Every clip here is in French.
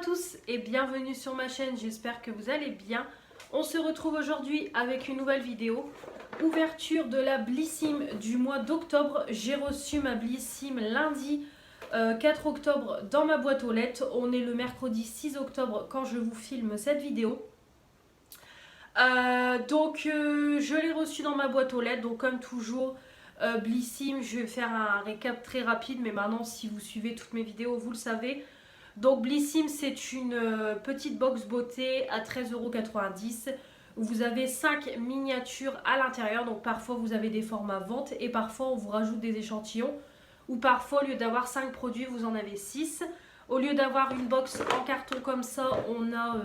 tous et bienvenue sur ma chaîne, j'espère que vous allez bien. On se retrouve aujourd'hui avec une nouvelle vidéo. Ouverture de la Blissim du mois d'octobre. J'ai reçu ma Blissim lundi 4 octobre dans ma boîte aux lettres. On est le mercredi 6 octobre quand je vous filme cette vidéo. Je l'ai reçu dans ma boîte aux lettres, donc comme toujours Blissim, je vais faire un récap très rapide, mais maintenant si vous suivez toutes mes vidéos vous le savez. Donc Blissim, c'est une petite box beauté à 13,90 €. Vous avez 5 miniatures à l'intérieur, donc parfois vous avez des formats vente et parfois on vous rajoute des échantillons, ou parfois au lieu d'avoir 5 produits vous en avez 6. Au lieu d'avoir une box en carton comme ça, on a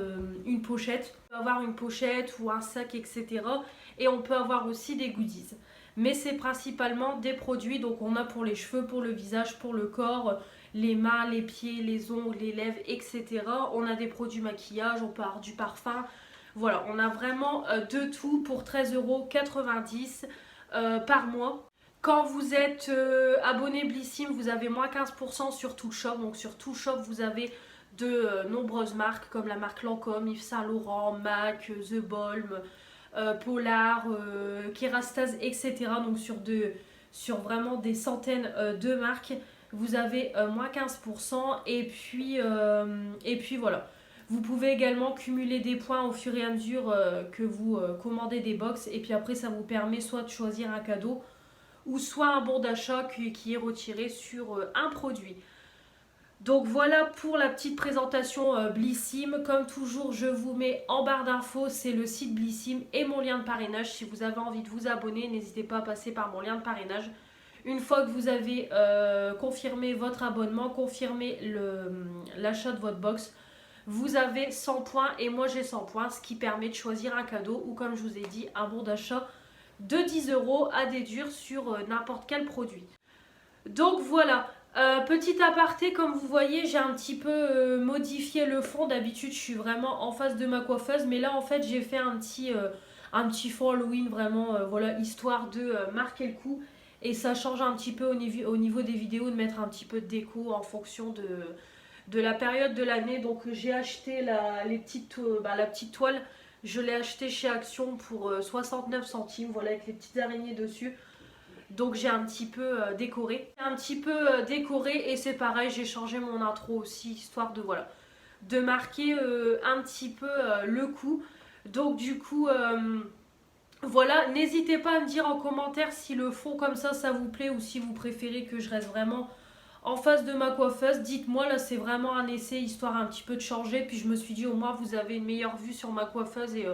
une pochette. On peut avoir une pochette ou un sac, etc. Et on peut avoir aussi des goodies. Mais c'est principalement des produits, donc on a pour les cheveux, pour le visage, pour le corps, les mains, les pieds, les ongles, les lèvres, etc. On a des produits maquillage, on peut avoir du parfum. Voilà, on a vraiment de tout pour 13,90 € par mois. Quand vous êtes abonné Blissim, vous avez moins 15% sur tout le shop. Donc sur tout le shop, vous avez de nombreuses marques comme la marque Lancôme, Yves Saint Laurent, MAC, The Balm, Polar, Kerastase, etc. Donc sur vraiment des centaines de marques, vous avez moins 15%. Et puis voilà. Vous pouvez également cumuler des points au fur et à mesure que vous commandez des box. Et puis après, ça vous permet soit de choisir un cadeau ou soit un bon d'achat qui est retiré sur un produit. Donc voilà pour la petite présentation Blissim. Comme toujours, je vous mets en barre d'infos, c'est le site Blissim et mon lien de parrainage. Si vous avez envie de vous abonner, n'hésitez pas à passer par mon lien de parrainage. Une fois que vous avez confirmé votre abonnement, confirmé l'achat de votre box, vous avez 100 points et moi j'ai 100 points, ce qui permet de choisir un cadeau ou comme je vous ai dit, un bon d'achat de 10 € à déduire sur n'importe quel produit. Donc voilà, petit aparté, comme vous voyez, j'ai un petit peu modifié le fond. D'habitude, je suis vraiment en face de ma coiffeuse, mais là en fait, j'ai fait un petit fond Halloween, vraiment, voilà, histoire de marquer le coup. Et ça change un petit peu au niveau des vidéos, de mettre un petit peu de déco en fonction de la période de l'année. Donc j'ai acheté la petite toile. Je l'ai acheté chez Action pour 69 centimes, voilà, avec les petites araignées dessus. Donc j'ai un petit peu décoré. Et c'est pareil, j'ai changé mon intro aussi, histoire de, voilà, de marquer un petit peu le coup. Donc du coup, voilà, n'hésitez pas à me dire en commentaire si le fond comme ça vous plaît ou si vous préférez que je reste vraiment en face de ma coiffeuse. Dites-moi, là c'est vraiment un essai histoire un petit peu de changer. Puis je me suis dit au moins vous avez une meilleure vue sur ma coiffeuse et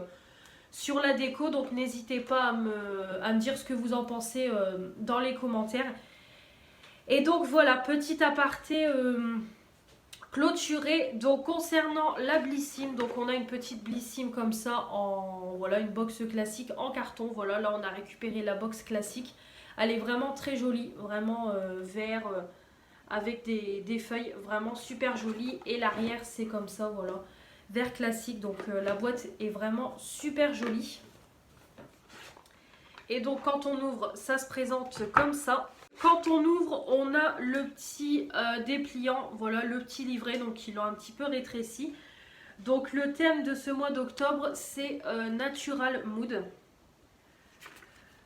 sur la déco. Donc n'hésitez pas à me dire ce que vous en pensez dans les commentaires. Et donc voilà, petit aparté clôturé. Donc concernant la Blissim, donc on a une petite Blissim comme ça en voilà, une box classique en carton. Voilà, là on a récupéré la box classique. Elle est vraiment très jolie, vraiment vert avec des feuilles, vraiment super jolie. Et l'arrière c'est comme ça, voilà, vert classique. Donc la boîte est vraiment super jolie. Et donc quand on ouvre, ça se présente comme ça. Quand on ouvre, on a le petit dépliant, voilà, le petit livret, donc ils l'ont un petit peu rétréci. Donc le thème de ce mois d'octobre, c'est Natural Mood.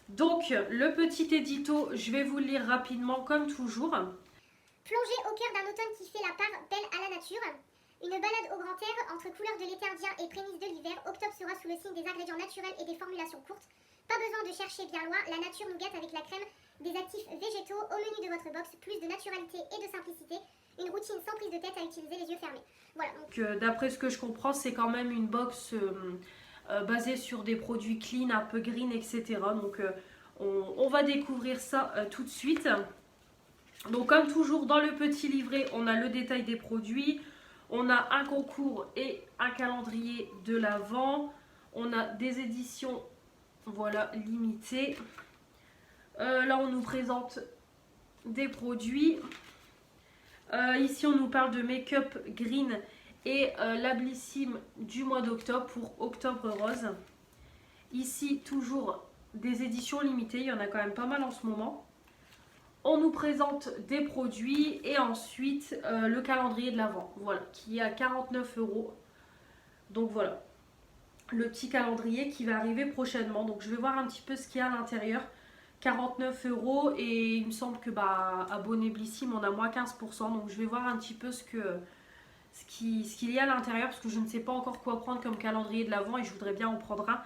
Donc le petit édito, je vais vous le lire rapidement comme toujours. Plongée au cœur d'un automne qui fait la part belle à la nature, une balade au grand air entre couleurs de l'été indien et prémices de l'hiver, octobre sera sous le signe des ingrédients naturels et des formulations courtes. Pas besoin de chercher bien loin, la nature nous gâte avec la crème des actifs végétaux au menu de votre box, plus de naturalité et de simplicité, une routine sans prise de tête à utiliser les yeux fermés. Voilà. D'après ce que je comprends, c'est quand même une box basée sur des produits clean, un peu green, etc. Donc on va découvrir ça tout de suite. Donc comme toujours dans le petit livret, on a le détail des produits, on a un concours et un calendrier de l'Avent, on a des éditions, voilà, limitées. Là on nous présente des produits. Ici on nous parle de make-up green et la Blissim du mois d'octobre pour Octobre Rose. Ici toujours des éditions limitées, il y en a quand même pas mal en ce moment. on nous présente des produits et ensuite le calendrier de l'Avent, voilà, qui est à 49 €. Donc voilà, le petit calendrier qui va arriver prochainement. Donc je vais voir un petit peu ce qu'il y a à l'intérieur. 49 € et il me semble que abonné Blissim on a moins 15%. Donc je vais voir un petit peu ce qu'il y a à l'intérieur parce que je ne sais pas encore quoi prendre comme calendrier de l'Avent et je voudrais bien en prendre un.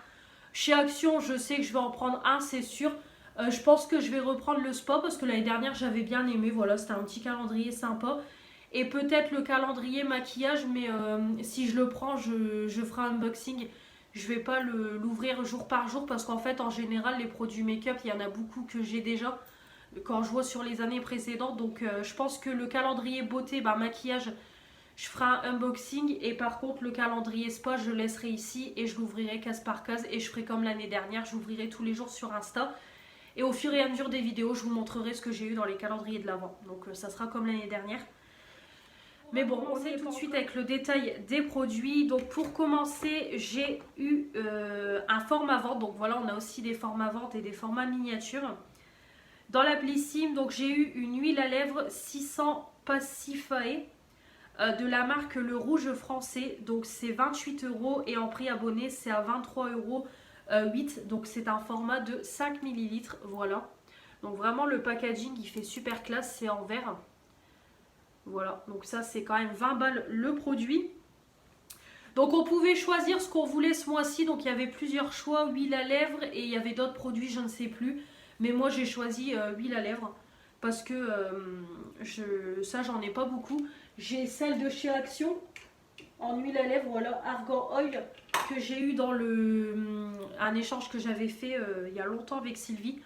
Chez Action, je sais que je vais en prendre un, c'est sûr. Je pense que je vais reprendre le spa parce que l'année dernière j'avais bien aimé. Voilà, c'était un petit calendrier sympa. Et peut-être le calendrier maquillage, mais si je le prends, je ferai un unboxing. Je vais pas l'ouvrir jour par jour parce qu'en fait, en général, les produits make-up, il y en a beaucoup que j'ai déjà quand je vois sur les années précédentes. Donc, je pense que le calendrier beauté, maquillage, je ferai un unboxing. Et par contre, le calendrier spa, je le laisserai ici et je l'ouvrirai case par case. Et je ferai comme l'année dernière, j'ouvrirai tous les jours sur Insta. Et au fur et à mesure des vidéos, je vous montrerai ce que j'ai eu dans les calendriers de l'Avent. Donc, ça sera comme l'année dernière. Mais bon, on est tout de suite avec le détail des produits. Donc pour commencer, j'ai eu un format vente. Donc voilà, on a aussi des formats vente et des formats miniatures. Dans la Blissim, donc j'ai eu une huile à lèvres 600 Pacifae de la marque Le Rouge Français. Donc c'est 28 € et en prix abonné, c'est à 23,08 €. Donc c'est un format de 5 ml. Voilà. Donc vraiment le packaging, il fait super classe, c'est en verre. Voilà, donc ça c'est quand même 20 balles le produit. Donc on pouvait choisir ce qu'on voulait ce mois-ci. Donc il y avait plusieurs choix, huile à lèvres et il y avait d'autres produits, je ne sais plus. Mais moi j'ai choisi huile à lèvres parce que ça j'en ai pas beaucoup. J'ai celle de chez Action en huile à lèvres, voilà, Argan Oil, que j'ai eu dans un échange que j'avais fait il y a longtemps avec Sylvie.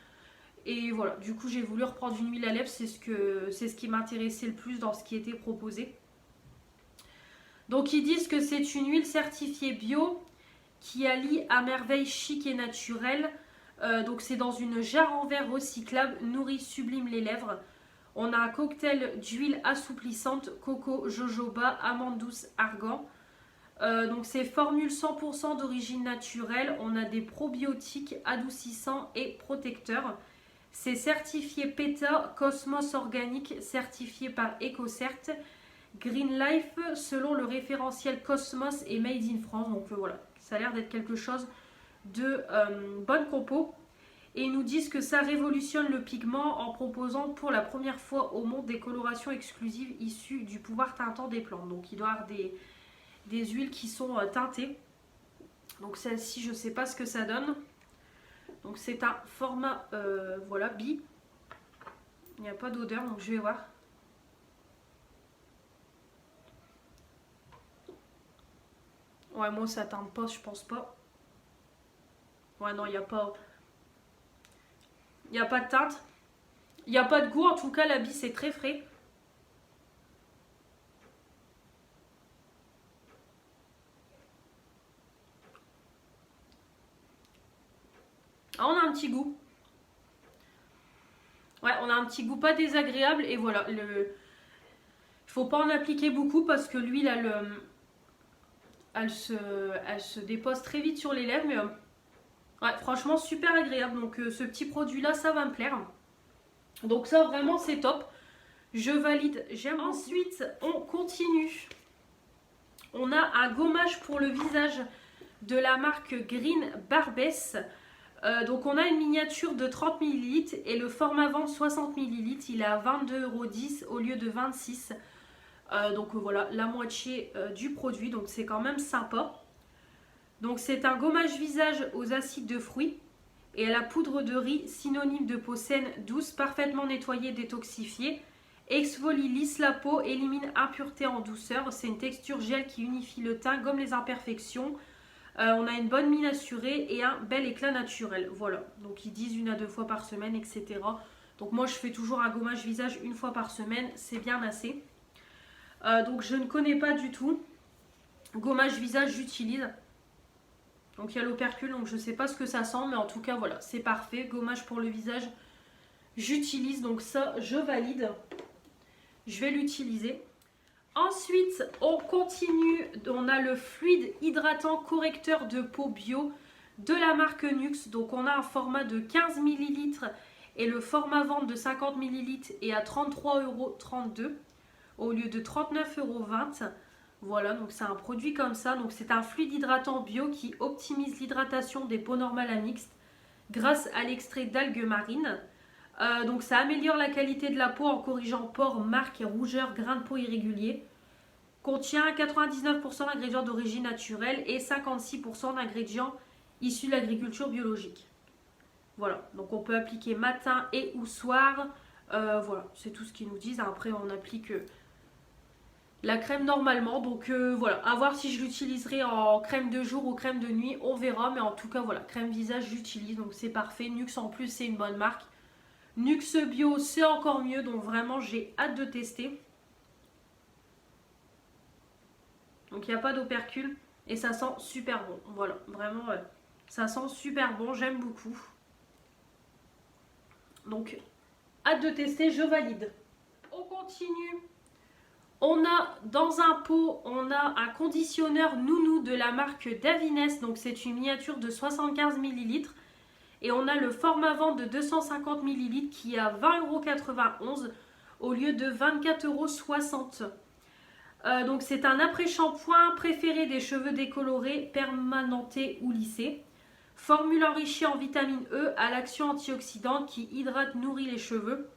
Et voilà, du coup j'ai voulu reprendre une huile à lèvres, c'est ce qui m'intéressait le plus dans ce qui était proposé. Donc ils disent que c'est une huile certifiée bio qui allie à merveille chic et naturel. Donc c'est dans une jarre en verre recyclable, nourrit, sublime les lèvres. On a un cocktail d'huile assouplissante, coco, jojoba, amande douce, argan. Donc c'est formule 100% d'origine naturelle. On a des probiotiques adoucissants et protecteurs. C'est certifié PETA, Cosmos Organique, certifié par EcoCert, Green Life, selon le référentiel Cosmos et Made in France. Donc voilà, ça a l'air d'être quelque chose de bonne compo. Et ils nous disent que ça révolutionne le pigment en proposant pour la première fois au monde des colorations exclusives issues du pouvoir teintant des plantes. Donc il doit y avoir des huiles qui sont teintées. Donc celle-ci, je ne sais pas ce que ça donne. Donc c'est un format voilà, bi. Il n'y a pas d'odeur, donc je vais voir. Ouais, moi ça teinte pas, je pense pas. Ouais, non, il n'y a pas. Il n'y a pas de teinte. Il n'y a pas de goût, en tout cas la bi c'est très frais. Ah, on a un petit goût. Ouais, on a un petit goût pas désagréable. Et voilà, il faut pas en appliquer beaucoup parce que l'huile, elle se dépose très vite sur les lèvres. Mais ouais, franchement, super agréable. Donc ce petit produit-là, ça va me plaire. Donc ça, vraiment, c'est top. Je valide, j'aime. Ensuite, on continue. On a un gommage pour le visage de la marque Green Barbès. Donc on a une miniature de 30 ml et le format vente 60 ml, il est à 22,10 € au lieu de 26 €. Donc voilà, la moitié du produit, donc c'est quand même sympa. Donc c'est un gommage visage aux acides de fruits et à la poudre de riz, synonyme de peau saine, douce, parfaitement nettoyée, détoxifiée. Exfolie, lisse la peau, élimine impureté en douceur. C'est une texture gel qui unifie le teint, gomme les imperfections. On a une bonne mine assurée et un bel éclat naturel. Voilà, donc ils disent 1 à 2 fois par semaine, etc. Donc moi je fais toujours un gommage visage 1 fois par semaine, c'est bien assez. Donc je ne connais pas du tout. Gommage visage j'utilise. Donc il y a l'opercule, donc je ne sais pas ce que ça sent, mais en tout cas voilà, c'est parfait. Gommage pour le visage j'utilise, donc ça je valide. Je vais l'utiliser. Ensuite, on continue. On a le fluide hydratant correcteur de peau bio de la marque Nux. Donc, on a un format de 15 ml Et le format vente de 50 ml est à 33,32 € au lieu de 39,20 €. Voilà, donc c'est un produit comme ça. Donc c'est un fluide hydratant bio qui optimise l'hydratation des peaux normales à mixtes grâce à l'extrait d'algues marines. Donc ça améliore la qualité de la peau en corrigeant pores, marques, rougeurs, grains de peau irréguliers. Contient 99% d'ingrédients d'origine naturelle et 56% d'ingrédients issus de l'agriculture biologique. Voilà, donc on peut appliquer matin et ou soir. Voilà, c'est tout ce qu'ils nous disent. Après, on applique la crème normalement. Donc voilà, à voir si je l'utiliserai en crème de jour ou crème de nuit, on verra. Mais en tout cas, voilà, crème visage, j'utilise. Donc c'est parfait. Nuxe en plus, c'est une bonne marque. Nuxe Bio, c'est encore mieux. Donc vraiment, j'ai hâte de tester. Donc il n'y a pas d'opercule. Et ça sent super bon. Voilà, vraiment, ça sent super bon. J'aime beaucoup. Donc, hâte de tester, je valide. On continue. On a dans un pot, on a un conditionneur Nounou de la marque Davines. Donc c'est une miniature de 75 ml. Et on a le format vente de 250 ml qui est à 20,91 € au lieu de 24,60 €. Donc c'est un après-shampoing préféré des cheveux décolorés, permanentés ou lissés. Formule enrichie en vitamine E à l'action antioxydante qui hydrate, nourrit les cheveux.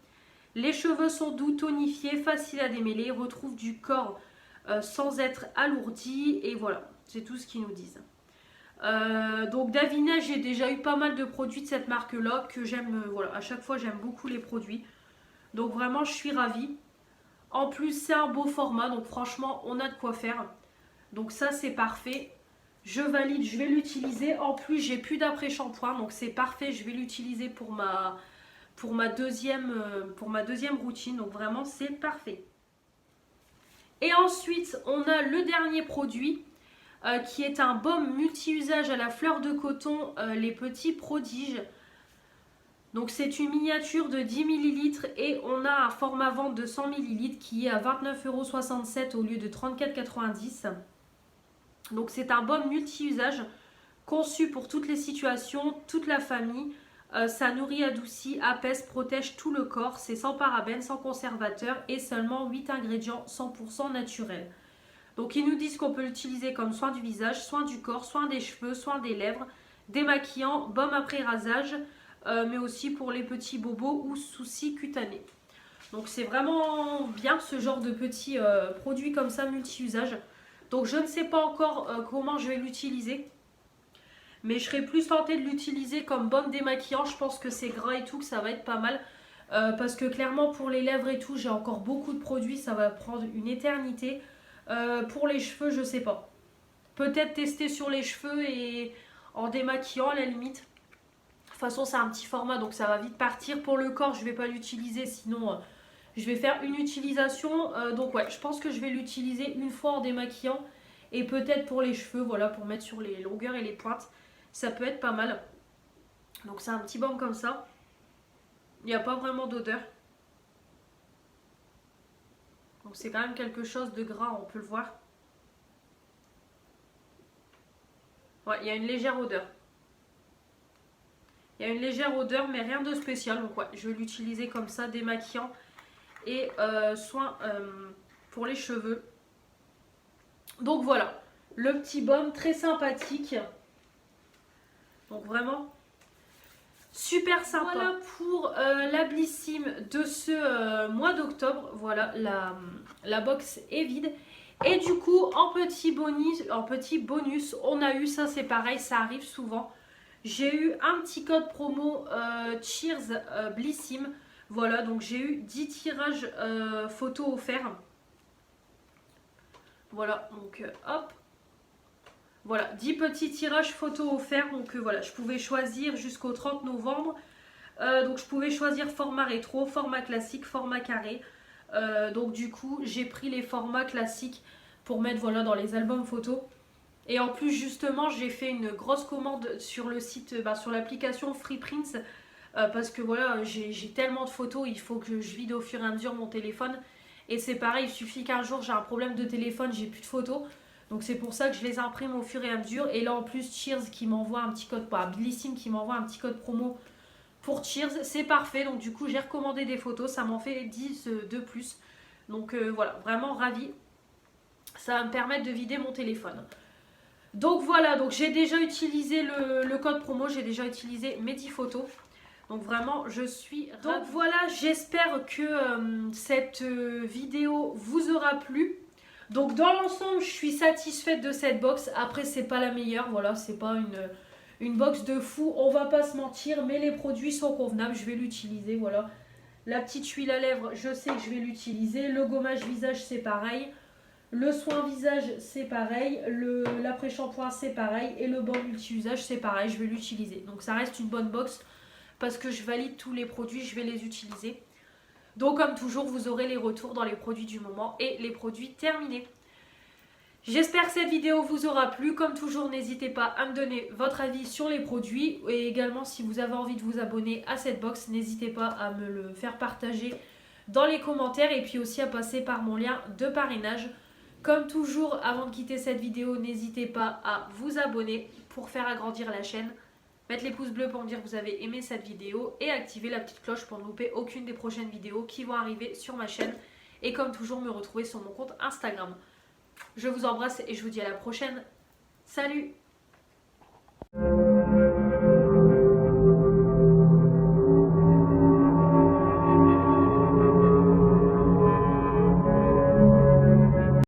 Les cheveux sont doux, tonifiés, faciles à démêler, retrouvent du corps sans être alourdis. Et voilà, c'est tout ce qu'ils nous disent. Donc Davines, j'ai déjà eu pas mal de produits de cette marque-là que j'aime. Voilà, à chaque fois, j'aime beaucoup les produits. Donc vraiment, je suis ravie. En plus, c'est un beau format, donc franchement, on a de quoi faire. Donc ça, c'est parfait. Je valide, je vais l'utiliser. En plus, j'ai plus d'après-shampoing, donc c'est parfait. Je vais l'utiliser pour ma deuxième routine. Donc vraiment, c'est parfait. Et ensuite, on a le dernier produit qui est un baume multi-usage à la fleur de coton, les petits prodiges. Donc c'est une miniature de 10 ml et on a un format vente de 100 ml qui est à 29,67 € au lieu de 34,90 €. Donc c'est un baume multi-usage conçu pour toutes les situations, toute la famille. Ça nourrit, adoucit, apaise, protège tout le corps. C'est sans parabènes, sans conservateur et seulement 8 ingrédients 100% naturels. Donc ils nous disent qu'on peut l'utiliser comme soin du visage, soin du corps, soin des cheveux, soin des lèvres, démaquillant, baume après rasage, mais aussi pour les petits bobos ou soucis cutanés. Donc c'est vraiment bien ce genre de petits produits comme ça multi-usage. Donc je ne sais pas encore comment je vais l'utiliser. Mais je serais plus tentée de l'utiliser comme baume démaquillant. Je pense que c'est gras et tout, que ça va être pas mal. Parce que clairement pour les lèvres et tout, j'ai encore beaucoup de produits. Ça va prendre une éternité. Pour les cheveux, je sais pas. Peut-être tester sur les cheveux et en démaquillant à la limite. De toute façon, c'est un petit format, donc ça va vite partir. Pour le corps, je vais pas l'utiliser, sinon je vais faire une utilisation. Donc ouais, je pense que je vais l'utiliser une fois en démaquillant. Et peut-être pour les cheveux, voilà, pour mettre sur les longueurs et les pointes. Ça peut être pas mal. Donc c'est un petit baume comme ça. Il n'y a pas vraiment d'odeur. Donc c'est quand même quelque chose de gras, on peut le voir. Ouais, il y a une légère odeur. Il y a une légère odeur, mais rien de spécial. Donc ouais, je vais l'utiliser comme ça, démaquillant et soin pour les cheveux. Donc voilà, le petit baume très sympathique. Donc vraiment super sympa. Voilà pour la Blissim de ce mois d'octobre. Voilà, la box est vide. Et du coup, en petit bonus, on a eu, ça c'est pareil, ça arrive souvent. J'ai eu un petit code promo Cheers Blissim. Voilà, donc j'ai eu 10 tirages photos offerts. Voilà, donc hop. Voilà, 10 petits tirages photos offerts. Donc voilà, je pouvais choisir jusqu'au 30 novembre. Donc je pouvais choisir format rétro, format classique, format carré. Donc du coup, j'ai pris les formats classiques pour mettre voilà, dans les albums photos. Et en plus, justement, j'ai fait une grosse commande sur le site, sur l'application FreePrints. Parce que voilà, j'ai tellement de photos, il faut que je vide au fur et à mesure mon téléphone. Et c'est pareil, il suffit qu'un jour j'ai un problème de téléphone, j'ai plus de photos. Donc c'est pour ça que je les imprime au fur et à mesure. Et là en plus, Cheers qui m'envoie un petit code, Blissim qui m'envoie un petit code promo pour Cheers, c'est parfait. Donc du coup j'ai recommandé des photos, ça m'en fait 10 de plus. Donc voilà, vraiment ravie. Ça va me permettre de vider mon téléphone. Donc voilà, donc j'ai déjà utilisé le code promo, j'ai déjà utilisé mes 10 photos. Donc vraiment, je suis ravie. Donc voilà, j'espère que cette vidéo vous aura plu. Donc dans l'ensemble, je suis satisfaite de cette box. Après, c'est pas la meilleure, voilà, c'est pas une box de fou, on va pas se mentir, mais les produits sont convenables, je vais l'utiliser, voilà. La petite huile à lèvres, je sais que je vais l'utiliser. Le gommage visage, c'est pareil. Le soin visage, c'est pareil. L'après-shampoing, c'est pareil. Et le baume multi-usage, c'est pareil, je vais l'utiliser. Donc ça reste une bonne box parce que je valide tous les produits, je vais les utiliser. Donc comme toujours, vous aurez les retours dans les produits du moment et les produits terminés. J'espère que cette vidéo vous aura plu. Comme toujours, n'hésitez pas à me donner votre avis sur les produits. Et également, si vous avez envie de vous abonner à cette box, n'hésitez pas à me le faire partager dans les commentaires. Et puis aussi à passer par mon lien de parrainage. Comme toujours, avant de quitter cette vidéo, n'hésitez pas à vous abonner pour faire agrandir la chaîne. Mettre les pouces bleus pour me dire que vous avez aimé cette vidéo. Et activer la petite cloche pour ne louper aucune des prochaines vidéos qui vont arriver sur ma chaîne. Et comme toujours, me retrouver sur mon compte Instagram. Je vous embrasse et je vous dis à la prochaine. Salut!